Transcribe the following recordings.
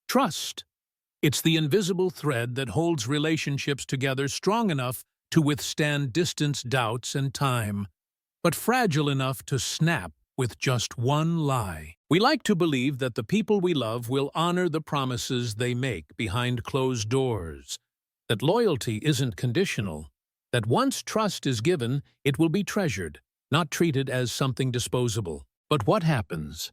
Trust. It's the invisible thread that holds relationships together strong enough to withstand distance, doubts, and time, but fragile enough to snap with just one lie. We like to believe that the people we love will honor the promises they make behind closed doors, that loyalty isn't conditional, that once trust is given, it will be treasured, not treated as something disposable. But what happens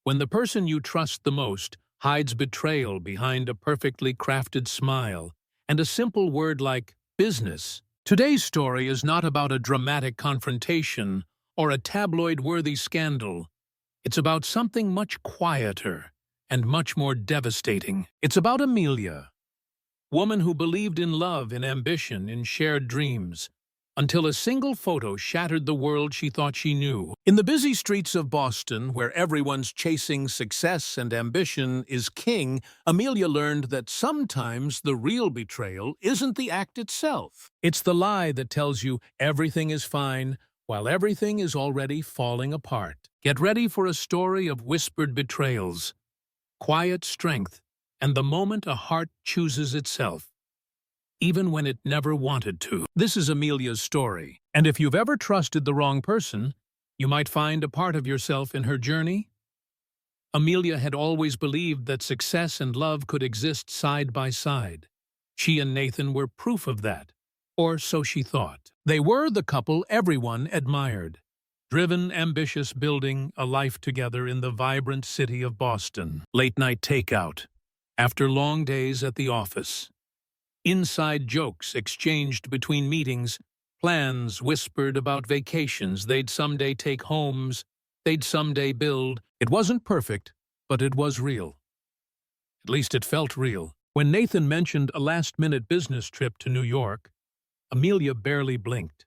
when the person you trust the most hides betrayal behind a perfectly crafted smile and a simple word like business? Today's story is not about a dramatic confrontation or a tabloid-worthy scandal. It's about something much quieter and much more devastating. It's about Amelia, woman who believed in love, in ambition, in shared dreams, until a single photo shattered the world she thought she knew. In the busy streets of Boston, where everyone's chasing success and ambition is king, Amelia learned that sometimes the real betrayal isn't the act itself. It's the lie that tells you everything is fine, while everything is already falling apart. Get ready for a story of whispered betrayals, quiet strength, and the moment a heart chooses itself, even when it never wanted to. This is Amelia's story, and if you've ever trusted the wrong person, you might find a part of yourself in her journey. Amelia had always believed that success and love could exist side by side. She and Nathan were proof of that, or so she thought. They were the couple everyone admired, driven, ambitious, building a life together in the vibrant city of Boston. Late-night takeout, after long days at the office. Inside jokes exchanged between meetings, plans whispered about vacations they'd someday take, homes they'd someday build. It wasn't perfect, but it was real. At least it felt real. When Nathan mentioned a last-minute business trip to New York, Amelia barely blinked.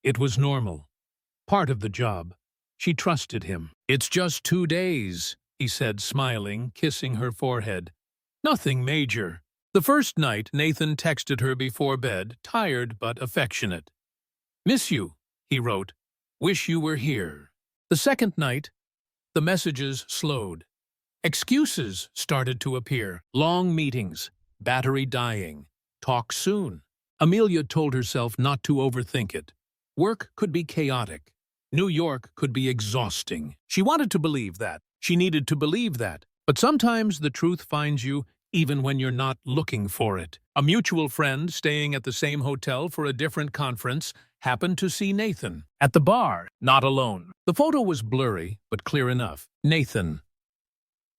It was normal. Part of the job. She trusted him. "It's just 2 days," he said, smiling, kissing her forehead. "Nothing major." The first night, Nathan texted her before bed, tired but affectionate. "Miss you," he wrote. "Wish you were here." The second night, the messages slowed. Excuses started to appear. Long meetings, battery dying, talk soon. Amelia told herself not to overthink it. Work could be chaotic. New York could be exhausting. She wanted to believe that. She needed to believe that. But sometimes the truth finds you even when you're not looking for it. A mutual friend staying at the same hotel for a different conference happened to see Nathan at the bar, not alone. The photo was blurry, but clear enough. Nathan,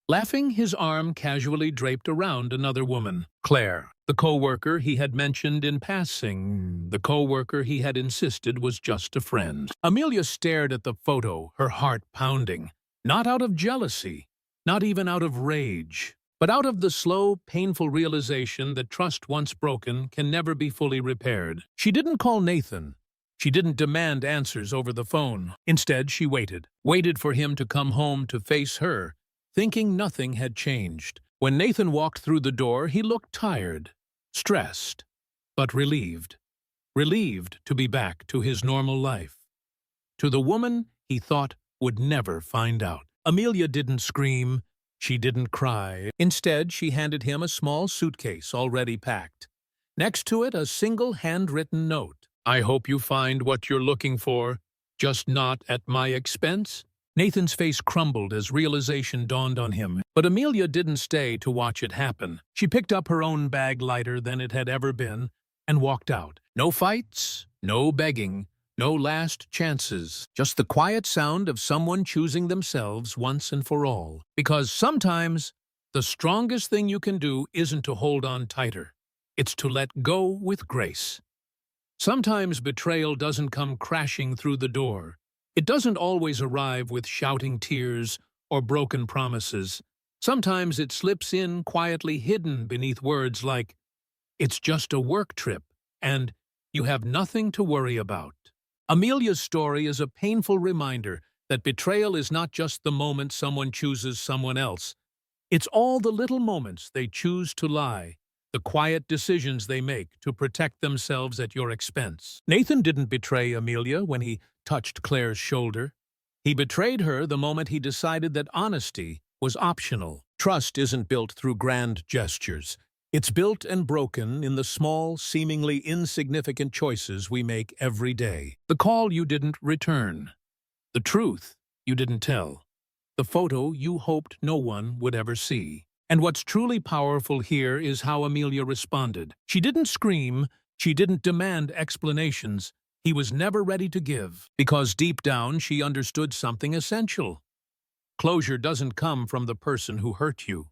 laughing, his arm casually draped around another woman. Claire, the co-worker he had mentioned in passing, the co-worker he had insisted was just a friend. Amelia stared at the photo, her heart pounding. Not out of jealousy, not even out of rage, but out of the slow, painful realization that trust once broken can never be fully repaired. She didn't call Nathan. She didn't demand answers over the phone. Instead, she waited for him to come home to face her, thinking nothing had changed. When Nathan walked through the door, he looked tired, stressed, but relieved. Relieved to be back to his normal life. To the woman he thought would never find out. Amelia didn't scream. She didn't cry. Instead, she handed him a small suitcase already packed. Next to it, a single handwritten note. "I hope you find what you're looking for, just not at my expense." Nathan's face crumbled as realization dawned on him, but Amelia didn't stay to watch it happen. She picked up her own bag lighter than it had ever been and walked out. No fights, no begging, no last chances, just the quiet sound of someone choosing themselves once and for all. Because sometimes the strongest thing you can do isn't to hold on tighter, it's to let go with grace. Sometimes betrayal doesn't come crashing through the door. It doesn't always arrive with shouting tears or broken promises. Sometimes it slips in quietly, hidden beneath words like, "It's just a work trip," and "You have nothing to worry about." Amelia's story is a painful reminder that betrayal is not just the moment someone chooses someone else. It's all the little moments they choose to lie, the quiet decisions they make to protect themselves at your expense. Nathan didn't betray Amelia when he touched Claire's shoulder. He betrayed her the moment he decided that honesty was optional. Trust isn't built through grand gestures. It's built and broken in the small, seemingly insignificant choices we make every day. The call you didn't return. The truth you didn't tell. The photo you hoped no one would ever see. And what's truly powerful here is how Amelia responded. She didn't scream. She didn't demand explanations. He was never ready to give, because deep down she understood something essential. Closure doesn't come from the person who hurt you.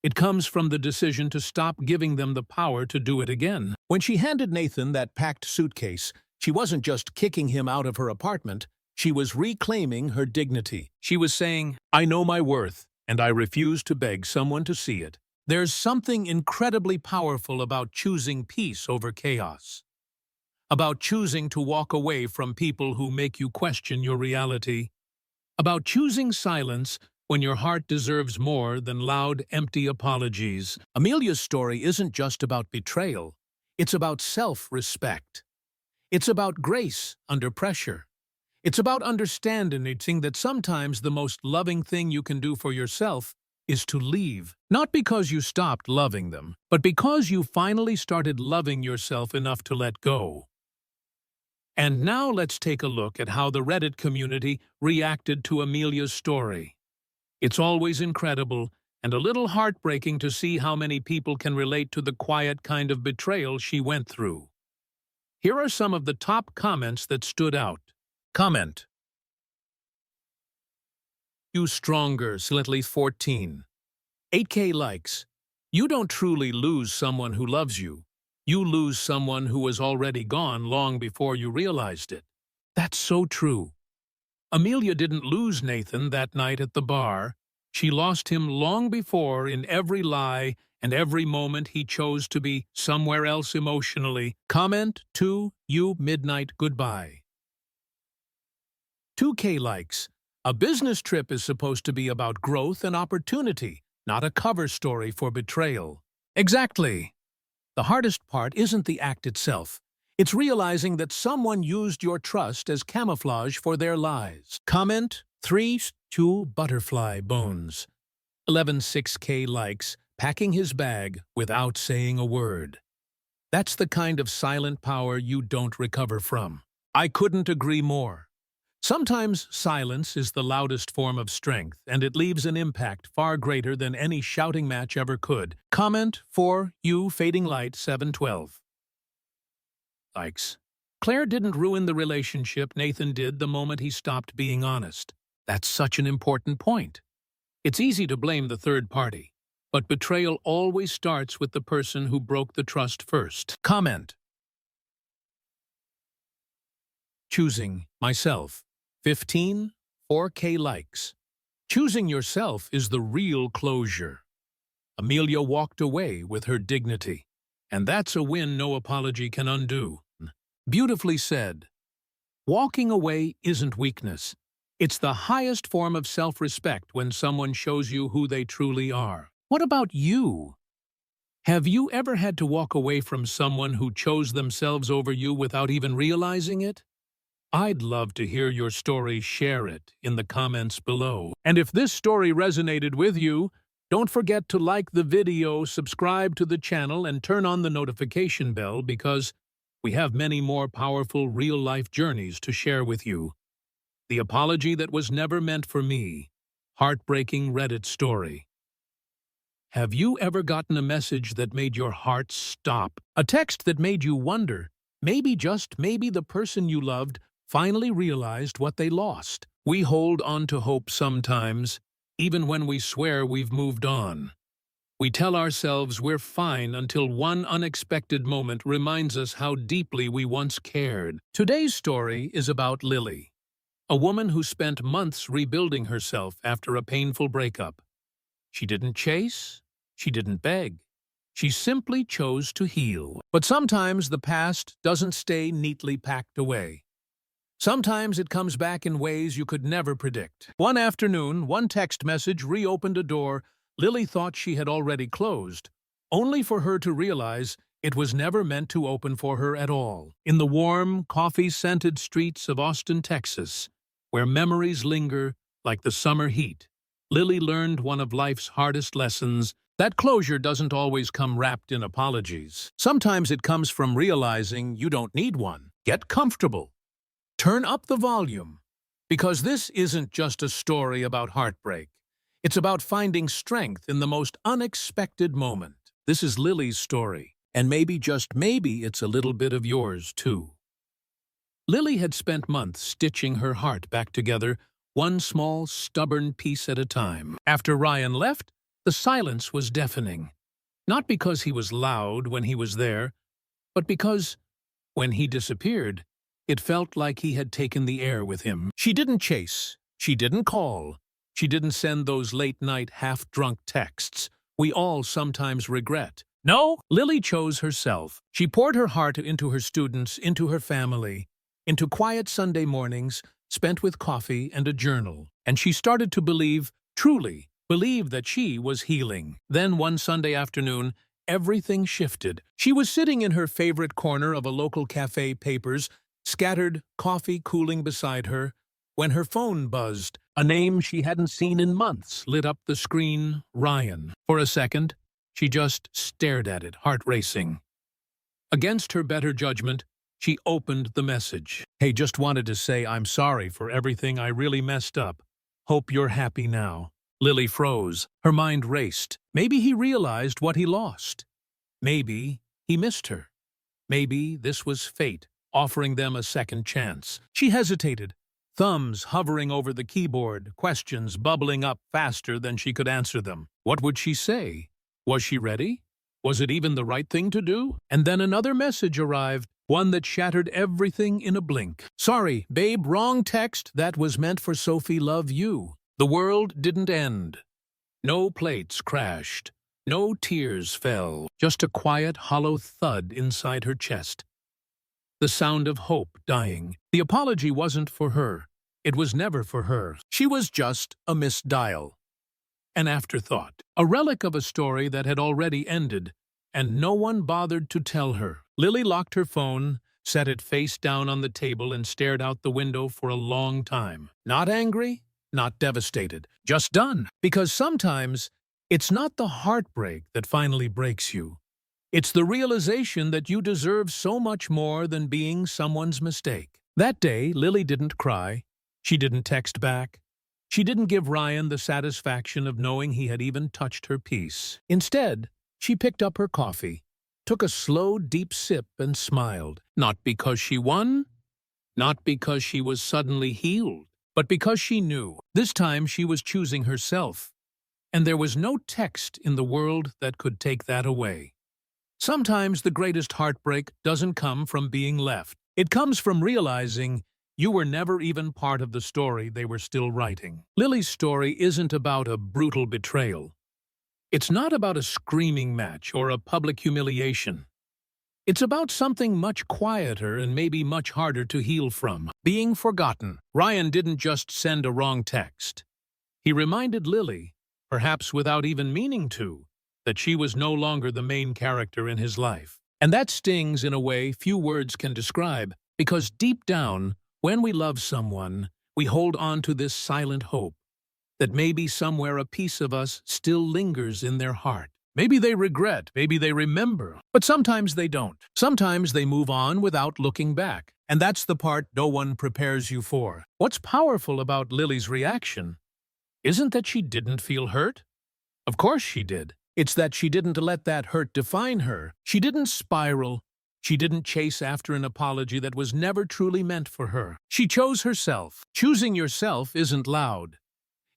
It comes from the decision to stop giving them the power to do it again. When she handed Nathan that packed suitcase, she wasn't just kicking him out of her apartment, she was reclaiming her dignity. She was saying, "I know my worth, and I refuse to beg someone to see it." There's something incredibly powerful about choosing peace over chaos. About choosing to walk away from people who make you question your reality. About choosing silence when your heart deserves more than loud, empty apologies. Amelia's story isn't just about betrayal. It's about self-respect. It's about grace under pressure. It's about understanding that sometimes the most loving thing you can do for yourself is to leave. Not because you stopped loving them, but because you finally started loving yourself enough to let go. And now let's take a look at how the Reddit community reacted to Amelia's story. It's always incredible and a little heartbreaking to see how many people can relate to the quiet kind of betrayal she went through. Here are some of the top comments that stood out. Comment. You stronger, Slightly 14. 8K likes. You don't truly lose someone who loves you. You lose someone who was already gone long before you realized it. That's so true. Amelia didn't lose Nathan that night at the bar. She lost him long before in every lie and every moment he chose to be somewhere else emotionally. Comment 2, you midnight goodbye. 2K likes. A business trip is supposed to be about growth and opportunity, not a cover story for betrayal. Exactly. The hardest part isn't the act itself. It's realizing that someone used your trust as camouflage for their lies. Comment 3, 2 butterfly bones. 6K likes, packing his bag without saying a word. That's the kind of silent power you don't recover from. I couldn't agree more. Sometimes silence is the loudest form of strength, and it leaves an impact far greater than any shouting match ever could. Comment 4, you fading light 712. Likes. Claire didn't ruin the relationship, Nathan did the moment he stopped being honest. That's such an important point. It's easy to blame the third party, but betrayal always starts with the person who broke the trust first. Comment. Choosing myself. 15, 4K likes. Choosing yourself is the real closure. Amelia walked away with her dignity, and that's a win no apology can undo. Beautifully said. Walking away isn't weakness. It's the highest form of self-respect when someone shows you who they truly are. What about you? Have you ever had to walk away from someone who chose themselves over you without even realizing it? I'd love to hear your story. Share it in the comments below. And if this story resonated with you, don't forget to like the video, subscribe to the channel, and turn on the notification bell because we have many more powerful real-life journeys to share with you. The apology that was never meant for me. Heartbreaking Reddit story. Have you ever gotten a message that made your heart stop? A text that made you wonder, maybe just maybe the person you loved finally realized what they lost. We hold on to hope sometimes, even when we swear we've moved on. We tell ourselves we're fine until one unexpected moment reminds us how deeply we once cared. Today's story is about Lily, a woman who spent months rebuilding herself after a painful breakup. She didn't chase, she didn't beg. She simply chose to heal. But sometimes the past doesn't stay neatly packed away. Sometimes it comes back in ways you could never predict. One afternoon, one text message reopened a door Lily thought she had already closed, only for her to realize it was never meant to open for her at all. In the warm, coffee-scented streets of Austin, Texas, where memories linger like the summer heat, Lily learned one of life's hardest lessons: that closure doesn't always come wrapped in apologies. Sometimes it comes from realizing you don't need one. Get comfortable. Turn up the volume. Because this isn't just a story about heartbreak. It's about finding strength in the most unexpected moment. This is Lily's story, and maybe, just maybe, it's a little bit of yours, too. Lily had spent months stitching her heart back together, one small, stubborn piece at a time. After Ryan left, the silence was deafening. Not because he was loud when he was there, but because, when he disappeared, it felt like he had taken the air with him. She didn't chase. She didn't call. She didn't send those late-night, half-drunk texts we all sometimes regret. No, Lily chose herself. She poured her heart into her students, into her family, into quiet Sunday mornings spent with coffee and a journal. And she started to believe, truly believe, that she was healing. Then one Sunday afternoon, everything shifted. She was sitting in her favorite corner of a local cafe, papers scattered, coffee cooling beside her, when her phone buzzed. A name she hadn't seen in months lit up the screen: Ryan. For a second, she just stared at it, heart racing. Against her better judgment, she opened the message. "Hey, just wanted to say I'm sorry for everything. I really messed up. Hope you're happy now." Lily froze. Her mind raced. Maybe he realized what he lost. Maybe he missed her. Maybe this was fate, offering them a second chance. She hesitated, thumbs hovering over the keyboard, questions bubbling up faster than she could answer them. What would she say? Was she ready? Was it even the right thing to do? And then another message arrived, one that shattered everything in a blink. "Sorry, babe, wrong text. That was meant for Sophie, love you." The world didn't end. No plates crashed. No tears fell. Just a quiet, hollow thud inside her chest. The sound of hope dying. The apology wasn't for her. It was never for her. She was just a missed dial. An afterthought. A relic of a story that had already ended, and no one bothered to tell her. Lily locked her phone, set it face down on the table, and stared out the window for a long time. Not angry, not devastated, just done. Because sometimes it's not the heartbreak that finally breaks you. It's the realization that you deserve so much more than being someone's mistake. That day, Lily didn't cry. She didn't text back. She didn't give Ryan the satisfaction of knowing he had even touched her peace. Instead, she picked up her coffee, took a slow, deep sip, and smiled. Not because she won, not because she was suddenly healed, but because she knew. This time she was choosing herself. And there was no text in the world that could take that away. Sometimes the greatest heartbreak doesn't come from being left. It comes from realizing you were never even part of the story they were still writing. Lily's story isn't about a brutal betrayal. It's not about a screaming match or a public humiliation. It's about something much quieter and maybe much harder to heal from: being forgotten. Ryan didn't just send a wrong text. He reminded Lily, perhaps without even meaning to, that she was no longer the main character in his life. And that stings in a way few words can describe, because deep down, when we love someone, we hold on to this silent hope that maybe somewhere a piece of us still lingers in their heart. Maybe they regret, maybe they remember, but sometimes they don't. Sometimes they move on without looking back. And that's the part no one prepares you for. What's powerful about Lily's reaction isn't that she didn't feel hurt. Of course she did. It's that she didn't let that hurt define her. She didn't spiral. She didn't chase after an apology that was never truly meant for her. She chose herself. Choosing yourself isn't loud.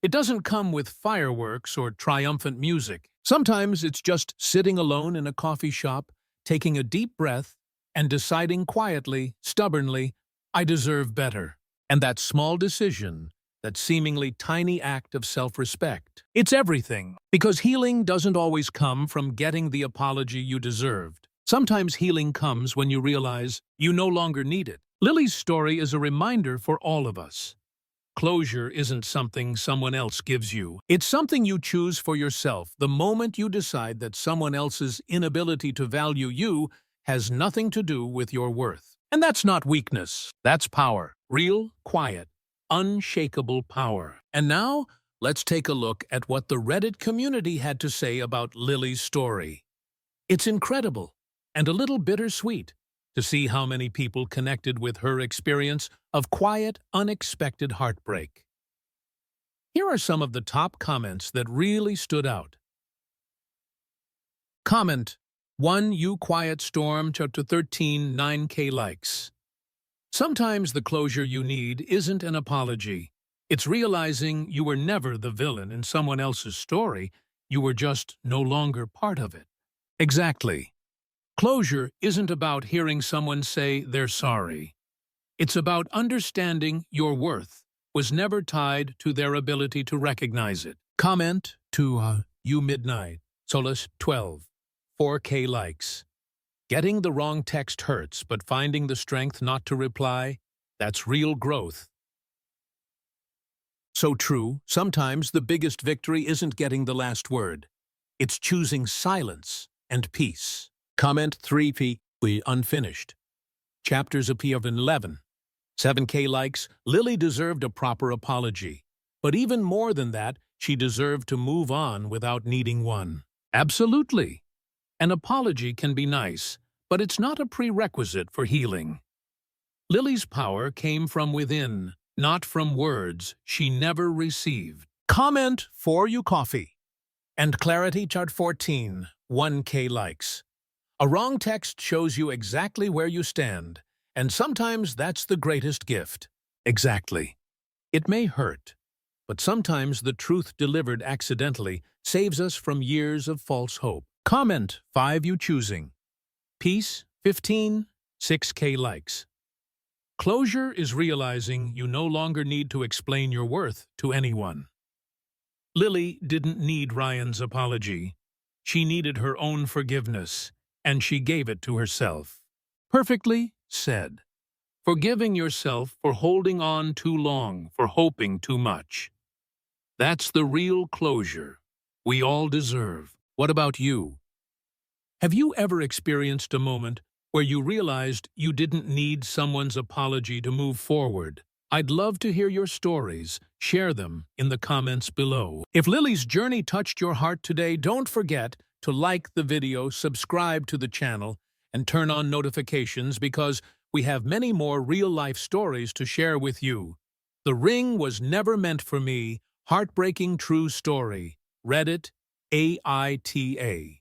It doesn't come with fireworks or triumphant music. Sometimes it's just sitting alone in a coffee shop, taking a deep breath, and deciding quietly, stubbornly, I deserve better. And that small decision, that seemingly tiny act of self-respect, it's everything. Because healing doesn't always come from getting the apology you deserved. Sometimes healing comes when you realize you no longer need it. Lily's story is a reminder for all of us. Closure isn't something someone else gives you. It's something you choose for yourself the moment you decide that someone else's inability to value you has nothing to do with your worth. And that's not weakness. That's power. Real, quiet, unshakable power. And now, let's take a look at what the Reddit community had to say about Lily's story. It's incredible and a little bittersweet to see how many people connected with her experience of quiet, unexpected heartbreak. Here are some of the top comments that really stood out. Comment 1 You Quiet Storm, Chapter 13, 9K likes. Sometimes the closure you need isn't an apology. It's realizing you were never the villain in someone else's story, you were just no longer part of it. Exactly. Closure isn't about hearing someone say they're sorry. It's about understanding your worth was never tied to their ability to recognize it. Comment to You Midnight, Solace 12, 4K likes. Getting the wrong text hurts, but finding the strength not to reply, that's real growth. So true, sometimes the biggest victory isn't getting the last word. It's choosing silence and peace. Comment 3P, we unfinished. Chapters appear of 11. 7K likes, Lily deserved a proper apology. But even more than that, she deserved to move on without needing one. Absolutely. An apology can be nice, but it's not a prerequisite for healing. Lily's power came from within, not from words she never received. Comment for You Coffee. And Clarity Chart 14, 1K likes. A wrong text shows you exactly where you stand, and sometimes that's the greatest gift. Exactly. It may hurt, but sometimes the truth delivered accidentally saves us from years of false hope. Comment 5 You Choosing. Peace 15, 6K likes. Closure is realizing you no longer need to explain your worth to anyone. Lily didn't need Ryan's apology. She needed her own forgiveness, and she gave it to herself. Perfectly said. Forgiving yourself for holding on too long, for hoping too much. That's the real closure we all deserve. What about you? Have you ever experienced a moment where you realized you didn't need someone's apology to move forward? I'd love to hear your stories. Share them in the comments below. If Lily's journey touched your heart today, don't forget to like the video, subscribe to the channel, and turn on notifications because we have many more real-life stories to share with you. The ring was never meant for me. Heartbreaking true story. Reddit, AITA.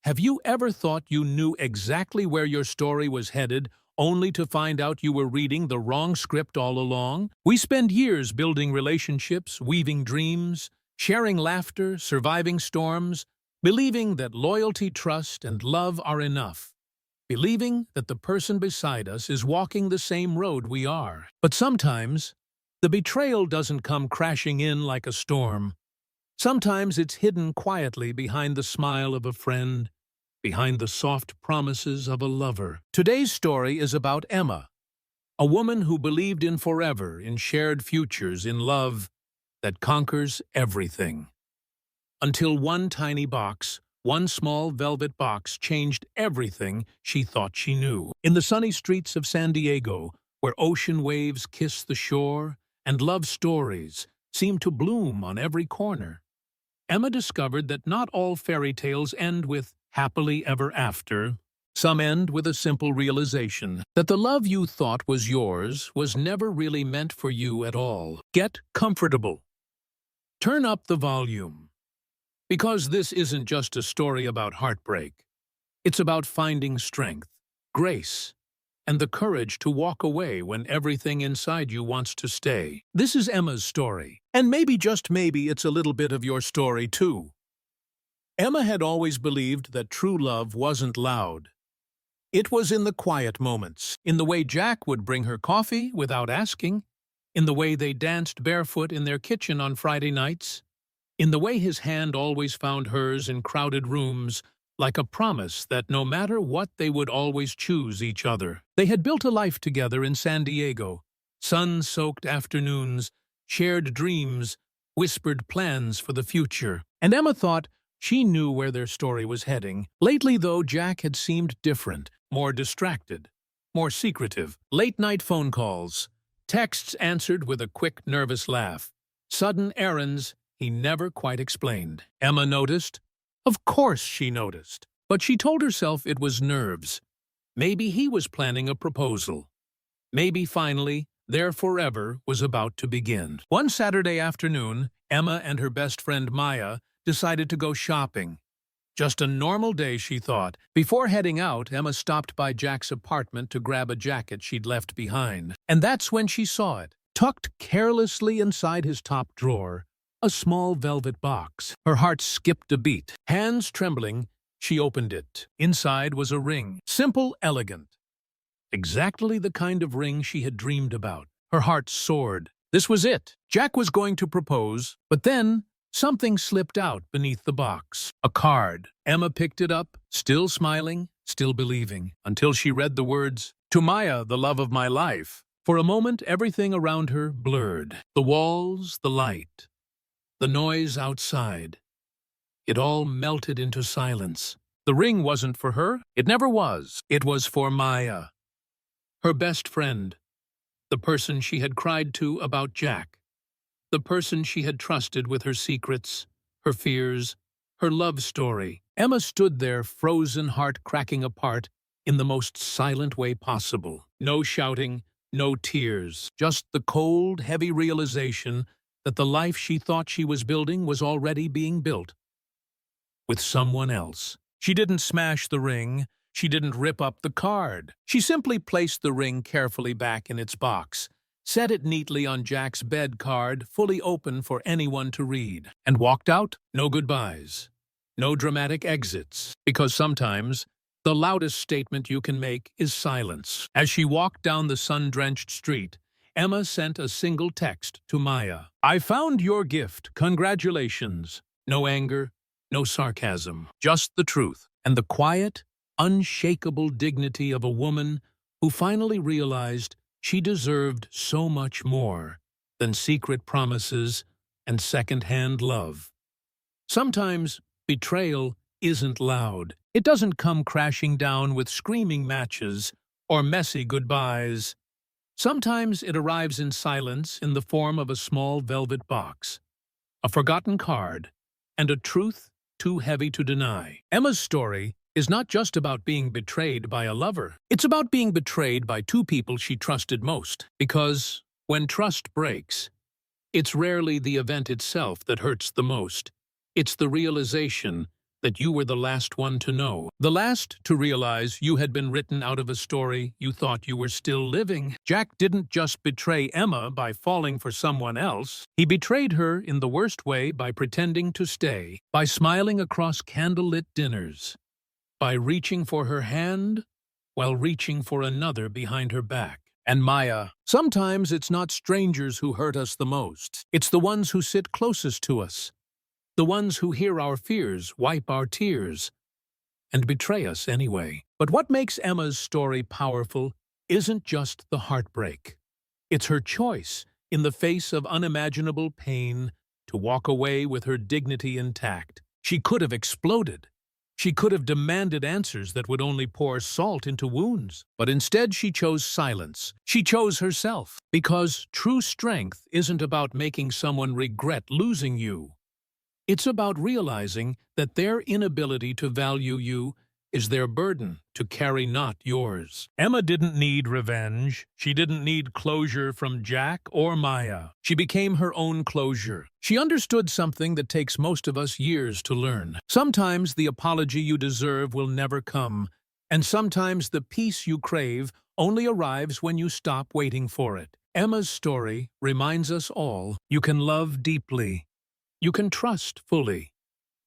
Have you ever thought you knew exactly where your story was headed, only to find out you were reading the wrong script all along? We spend years building relationships, weaving dreams, sharing laughter, surviving storms, believing that loyalty, trust, and love are enough. Believing that the person beside us is walking the same road we are. But sometimes, the betrayal doesn't come crashing in like a storm. Sometimes it's hidden quietly behind the smile of a friend, behind the soft promises of a lover. Today's story is about Emma, a woman who believed in forever, in shared futures, in love that conquers everything. Until one tiny box, one small velvet box, changed everything she thought she knew. In the sunny streets of San Diego, where ocean waves kiss the shore and love stories seem to bloom on every corner, Emma discovered that not all fairy tales end with happily ever after. Some end with a simple realization that the love you thought was yours was never really meant for you at all. Get comfortable. Turn up the volume. Because this isn't just a story about heartbreak. It's about finding strength, grace, and the courage to walk away when everything inside you wants to stay. This is Emma's story. And maybe, just maybe, it's a little bit of your story too. Emma had always believed that true love wasn't loud. It was in the quiet moments, in the way Jack would bring her coffee without asking, in the way they danced barefoot in their kitchen on Friday nights, in the way his hand always found hers in crowded rooms, like a promise that no matter what they would always choose each other. They had built a life together in San Diego, sun-soaked afternoons, shared dreams, whispered plans for the future. And Emma thought she knew where their story was heading. Lately, though, Jack had seemed different, more distracted, more secretive. Late-night phone calls, texts answered with a quick, nervous laugh. Sudden errands he never quite explained. Emma noticed. Of course she noticed. But she told herself it was nerves. Maybe he was planning a proposal. Maybe finally, their forever was about to begin. One Saturday afternoon, Emma and her best friend Maya decided to go shopping. Just a normal day, she thought. Before heading out, Emma stopped by Jack's apartment to grab a jacket she'd left behind. And that's when she saw it, tucked carelessly inside his top drawer, a small velvet box. Her heart skipped a beat. Hands trembling, she opened it. Inside was a ring, simple, elegant. Exactly the kind of ring she had dreamed about. Her heart soared. This was it. Jack was going to propose, but then something slipped out beneath the box. A card. Emma picked it up, still smiling, still believing, until she read the words, "To Maya, the love of my life." For a moment, everything around her blurred. The walls, the light, the noise outside. It all melted into silence. The ring wasn't for her. It never was. It was for Maya, her best friend, the person she had cried to about Jack, the person she had trusted with her secrets, her fears, her love story. Emma stood there, frozen, heart cracking apart, in the most silent way possible. No shouting, no tears, just the cold, heavy realization that the life she thought she was building was already being built with someone else. She didn't smash the ring. She didn't rip up the card. She simply placed the ring carefully back in its box, set it neatly on Jack's bed card, fully open for anyone to read, and walked out. No goodbyes, no dramatic exits, because sometimes the loudest statement you can make is silence. As she walked down the sun-drenched street, Emma sent a single text to Maya. "I found your gift. Congratulations." No anger, no sarcasm, just the truth, and the quiet, unshakable dignity of a woman who finally realized she deserved so much more than secret promises and second-hand love. Sometimes betrayal isn't loud. It doesn't come crashing down with screaming matches or messy goodbyes. Sometimes it arrives in silence in the form of a small velvet box, a forgotten card, and a truth too heavy to deny. Emma's story is not just about being betrayed by a lover. It's about being betrayed by two people she trusted most. Because when trust breaks, it's rarely the event itself that hurts the most. It's the realization that you were the last one to know. The last to realize you had been written out of a story you thought you were still living. Jack didn't just betray Emma by falling for someone else. He betrayed her in the worst way by pretending to stay, by smiling across candlelit dinners, by reaching for her hand while reaching for another behind her back. And Maya, sometimes it's not strangers who hurt us the most. It's the ones who sit closest to us, the ones who hear our fears, wipe our tears, and betray us anyway. But what makes Emma's story powerful isn't just the heartbreak. It's her choice, in the face of unimaginable pain, to walk away with her dignity intact. She could have exploded. She could have demanded answers that would only pour salt into wounds. But instead she chose silence. She chose herself. Because true strength isn't about making someone regret losing you. It's about realizing that their inability to value you is their burden to carry, not yours. Emma didn't need revenge. She didn't need closure from Jack or Maya. She became her own closure. She understood something that takes most of us years to learn. Sometimes the apology you deserve will never come, and sometimes the peace you crave only arrives when you stop waiting for it. Emma's story reminds us all you can love deeply. You can trust fully.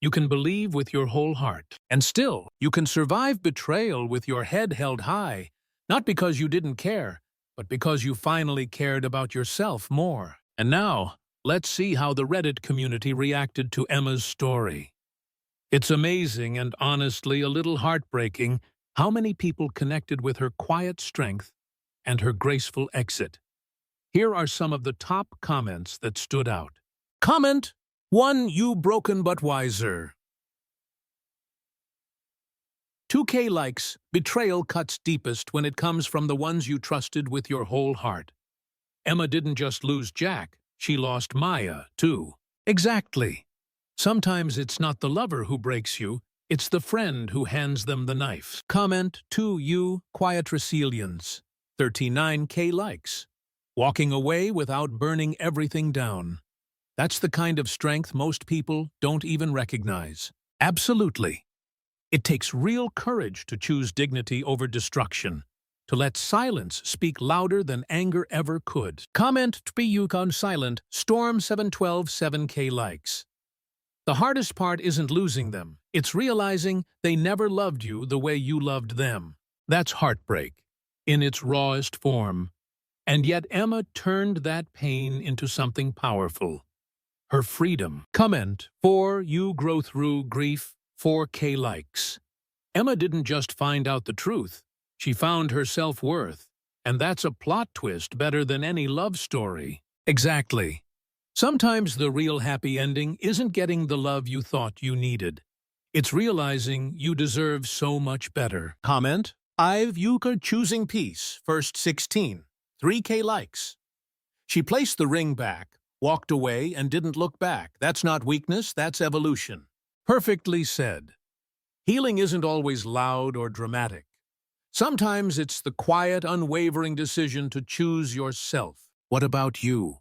You can believe with your whole heart. And still, you can survive betrayal with your head held high, not because you didn't care, but because you finally cared about yourself more. And now, let's see how the Reddit community reacted to Emma's story. It's amazing and honestly a little heartbreaking how many people connected with her quiet strength and her graceful exit. Here are some of the top comments that stood out. Comment 1. You broken but wiser. 2K likes. Betrayal cuts deepest when it comes from the ones you trusted with your whole heart. Emma didn't just lose Jack, she lost Maya, too. Exactly. Sometimes it's not the lover who breaks you, it's the friend who hands them the knife. Comment to you, quiet resilience. 39K likes. Walking away without burning everything down. That's the kind of strength most people don't even recognize. Absolutely. It takes real courage to choose dignity over destruction, to let silence speak louder than anger ever could. Comment to be Yukon silent, Storm 712 7K likes. The hardest part isn't losing them, it's realizing they never loved you the way you loved them. That's heartbreak, in its rawest form. And yet Emma turned that pain into something powerful. Her freedom. Comment for you grow through grief, 4K likes. Emma didn't just find out the truth, she found her self-worth. And that's a plot twist better than any love story. Exactly. Sometimes the real happy ending isn't getting the love you thought you needed. It's realizing you deserve so much better. Comment, I've Yuka choosing peace, first 16, 3K likes. She placed the ring back, walked away, and didn't look back. That's not weakness, that's evolution. Perfectly said. Healing isn't always loud or dramatic. Sometimes it's the quiet, unwavering decision to choose yourself. What about you?